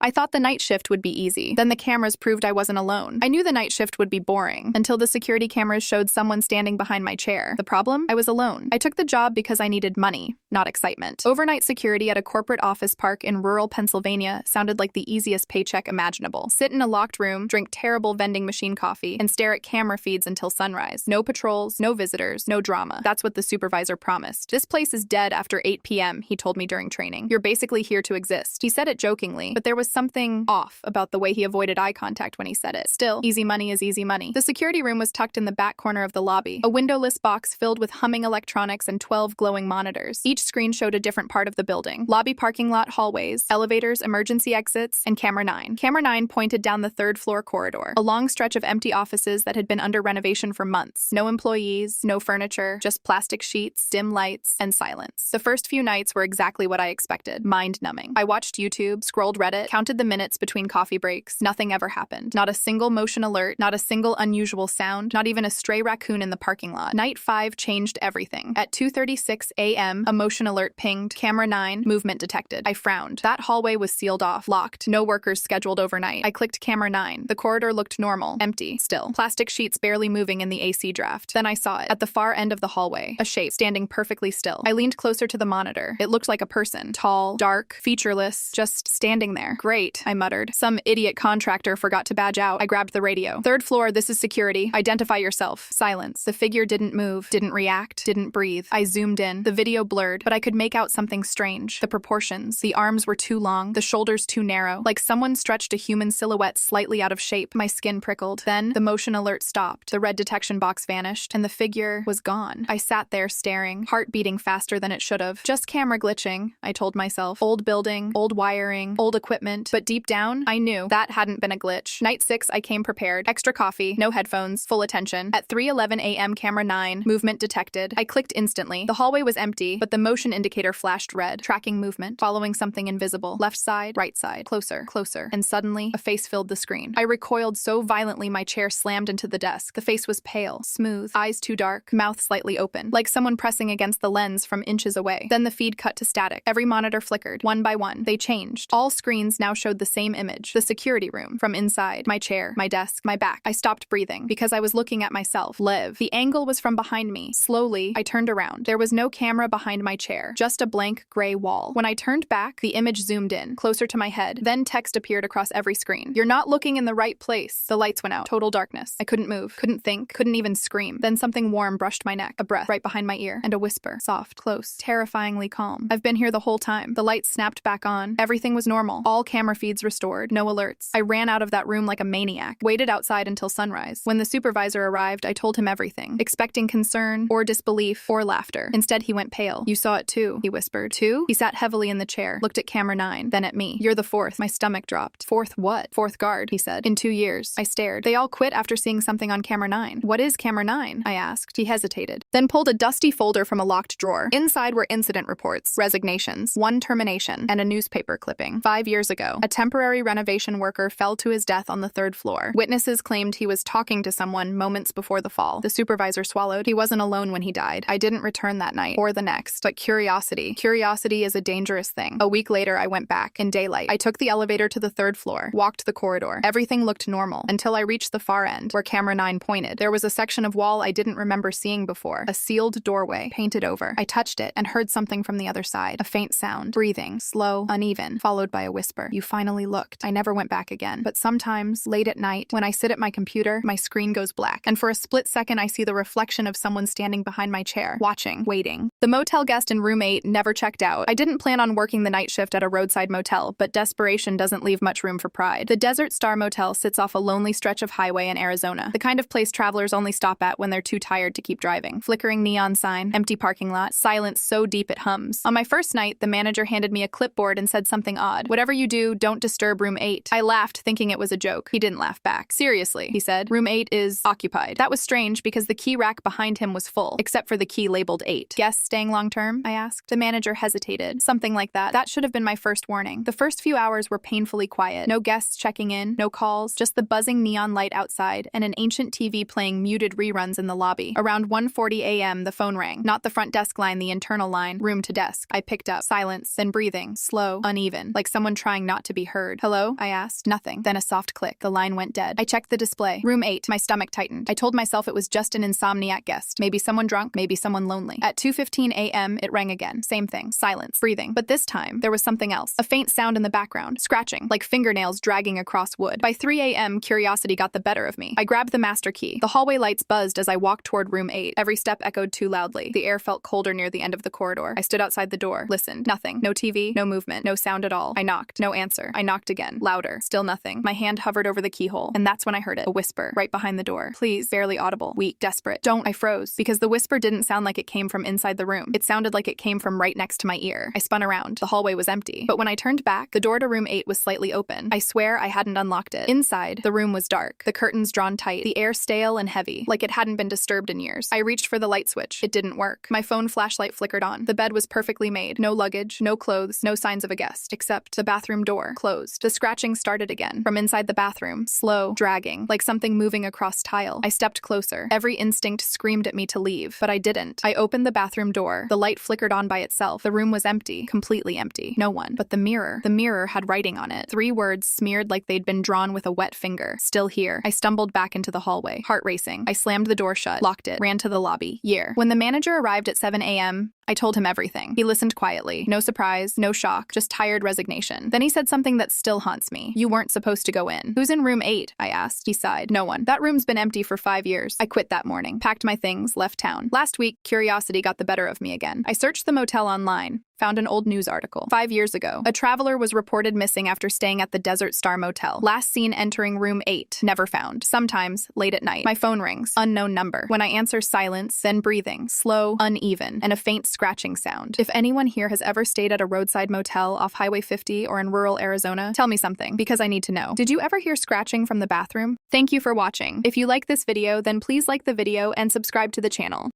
I thought the night shift would be easy. Then the cameras proved I wasn't alone. I knew the night shift would be boring until the security cameras showed someone standing behind my chair. The problem? I was alone. I took the job because I needed money, not excitement. Overnight security at a corporate office park in rural Pennsylvania sounded like the easiest paycheck imaginable. Sit in a locked room, drink terrible vending machine coffee, and stare at camera feeds until sunrise. No patrols, no visitors, no drama. That's what the supervisor promised. This place is dead after 8 p.m., he told me during training. You're basically here to exist. He said it jokingly, but there was something off about the way he avoided eye contact when he said it. Still, easy money is easy money. The security room was tucked in the back corner of the lobby, a windowless box filled with humming electronics and 12 glowing monitors. Each screen showed a different part of the building. Lobby, parking lot, hallways, elevators, emergency exits, and Camera 9. Camera 9 pointed down the third-floor corridor, a long stretch of empty offices that had been under renovation for months. No employees, no furniture, just plastic sheets, dim lights, and silence. The first few nights were exactly what I expected, mind-numbing. I watched YouTube, scrolled Reddit, counted the minutes between coffee breaks. Nothing ever happened. Not a single motion alert, not a single unusual sound, not even a stray raccoon in the parking lot. Night 5 changed everything. At 2:36 a.m., a motion alert pinged. Camera 9, movement detected. I frowned. That hallway was sealed off, locked. No workers scheduled overnight. I clicked Camera 9. The corridor looked normal, empty, still. Plastic sheets barely moving in the AC draft. Then I saw it. At the far end of the hallway, a shape standing perfectly still. I leaned closer to the monitor. It looked like a person. Tall, dark, featureless, just standing there. Great, I muttered. Some idiot contractor forgot to badge out. I grabbed the radio. Third floor, this is security. Identify yourself. Silence. The figure didn't move, didn't react, didn't breathe. I zoomed in. The video blurred, but I could make out something strange. The proportions. The arms were too long, the shoulders too narrow, like someone stretched a human silhouette slightly out of shape. My skin prickled. Then, the motion alert stopped. The red detection box vanished, and the figure was gone. I sat there staring, heart beating faster than it should have. Just camera glitching, I told myself. Old building, old wiring, old equipment, but deep down, I knew that hadn't been a glitch. Night 6, I came prepared. Extra coffee, no headphones, full attention. At 3:11 a.m., Camera 9, movement detected. I clicked instantly. The hallway was empty, but the motion indicator flashed red, tracking movement, following something invisible. Left side, right side, closer, closer, and suddenly, a face filled the screen. I recoiled so violently my chair slammed into the desk. The face was pale, smooth, eyes too dark, mouth slightly open, like someone pressing against the lens from inches away. Then the feed cut to static. Every monitor flickered. One by one, they changed. All screens now showed the same image. The security room. From inside. My chair. My desk. My back. I stopped breathing because I was looking at myself. Live. The angle was from behind me. Slowly, I turned around. There was no camera behind my chair. Just a blank gray wall. When I turned back, the image zoomed in, closer to my head. Then text appeared across every screen. You're not looking in the right place. The lights went out. Total darkness. I couldn't move. Couldn't think. Couldn't even scream. Then something warm brushed my neck. A breath right behind my ear. And a whisper. Soft. Close. Terrifyingly calm. I've been here the whole time. The lights snapped back on. Everything was normal. All camera feeds restored. No alerts. I ran out of that room like a maniac. Waited outside until sunrise. When the supervisor arrived, I told him everything. Expecting concern, or disbelief, or laughter. Instead, he went pale. You saw it too, he whispered. Two? He sat heavily in the chair, looked at Camera 9, then at me. You're the fourth. My stomach dropped. Fourth what? Fourth guard, he said. In 2 years. I stared. They all quit after seeing something on Camera 9. What is Camera 9? I asked. He hesitated. Then pulled a dusty folder from a locked drawer. Inside were incident reports, resignations, one termination, and a newspaper clipping. 5 years ago, a temporary renovation worker fell to his death on the 3rd floor. Witnesses claimed he was talking to someone moments before the fall. The supervisor swallowed. He wasn't alone when he died. I didn't return that night, or the next, but curiosity. Curiosity is a dangerous thing. A week later, I went back. In daylight, I took the elevator to the 3rd floor, walked the corridor. Everything looked normal, until I reached the far end, where Camera 9 pointed. There was a section of wall I didn't remember seeing before. A sealed doorway, painted over. I touched it, and heard something from the other side. A faint sound. Breathing. Slow, uneven, followed by a whisper. You finally looked. I never went back again. But sometimes, late at night, when I sit at my computer, my screen goes black, and for a split second I see the reflection of someone standing behind my chair, watching, waiting. The motel guest in room 8 never checked out. I didn't plan on working the night shift at a roadside motel, but desperation doesn't leave much room for pride. The Desert Star Motel sits off a lonely stretch of highway in Arizona, the kind of place travelers only stop at when they're too tired to keep driving. Flickering neon sign, empty parking lot, silence so deep it hums. On my first night, the manager handed me a clipboard and said something odd. Whatever you do, don't disturb room 8. I laughed, thinking it was a joke. He didn't laugh back. Seriously, he said, room 8 is occupied. That was strange because the key rack behind him was full, except for the key labeled 8. Guests staying long term? I asked. The manager hesitated. Something like that. That should have been my first warning. The first few hours were painfully quiet. No guests checking in, no calls, just the buzzing neon light outside and an ancient TV playing muted reruns in the lobby. Around 1:40 a.m., the phone rang. Not the front desk line, the internal line, room to desk. I picked up. Silence, then breathing, slow, uneven, like someone trying not not to be heard. Hello? I asked. Nothing. Then a soft click. The line went dead. I checked the display. Room 8. My stomach tightened. I told myself it was just an insomniac guest. Maybe someone drunk, maybe someone lonely. At 2:15 a.m., it rang again. Same thing. Silence. Breathing. But this time, there was something else. A faint sound in the background. Scratching, like fingernails dragging across wood. By 3 a.m., curiosity got the better of me. I grabbed the master key. The hallway lights buzzed as I walked toward room 8. Every step echoed too loudly. The air felt colder near the end of the corridor. I stood outside the door. Listened. Nothing. No TV. No movement. No sound at all. I knocked. No answer. I knocked again. Louder. Still nothing. My hand hovered over the keyhole. And that's when I heard it. A whisper. Right behind the door. Please. Barely audible. Weak. Desperate. Don't. I froze. Because the whisper didn't sound like it came from inside the room. It sounded like it came from right next to my ear. I spun around. The hallway was empty. But when I turned back, the door to room 8 was slightly open. I swear I hadn't unlocked it. Inside, the room was dark. The curtains drawn tight. The air stale and heavy. Like it hadn't been disturbed in years. I reached for the light switch. It didn't work. My phone flashlight flickered on. The bed was perfectly made. No luggage, no clothes, no signs of a guest. Except the bathroom door. Closed. The scratching started again. From inside the bathroom. Slow. Dragging. Like something moving across tile. I stepped closer. Every instinct screamed at me to leave. But I didn't. I opened the bathroom door. The light flickered on by itself. The room was empty. Completely empty. No one. But the mirror. The mirror had writing on it. 3 words smeared like they'd been drawn with a wet finger. Still here. I stumbled back into the hallway. Heart racing. I slammed the door shut. Locked it. Ran to the lobby. When the manager arrived at 7 a.m., I told him everything. He listened quietly. No surprise, no shock, just tired resignation. Then he said something that still haunts me. You weren't supposed to go in. Who's in room 8? I asked. He sighed. No one. That room's been empty for 5 years. I quit that morning, packed my things, left town. Last week, curiosity got the better of me again. I searched the motel online. Found an old news article. 5 years ago, a traveler was reported missing after staying at the Desert Star Motel. Last seen entering room 8. Never found. Sometimes, late at night. My phone rings. Unknown number. When I answer, silence, then breathing. Slow, uneven, and a faint scratching sound. If anyone here has ever stayed at a roadside motel off Highway 50 or in rural Arizona, tell me something, because I need to know. Did you ever hear scratching from the bathroom? Thank you for watching. If you like this video, then please like the video and subscribe to the channel.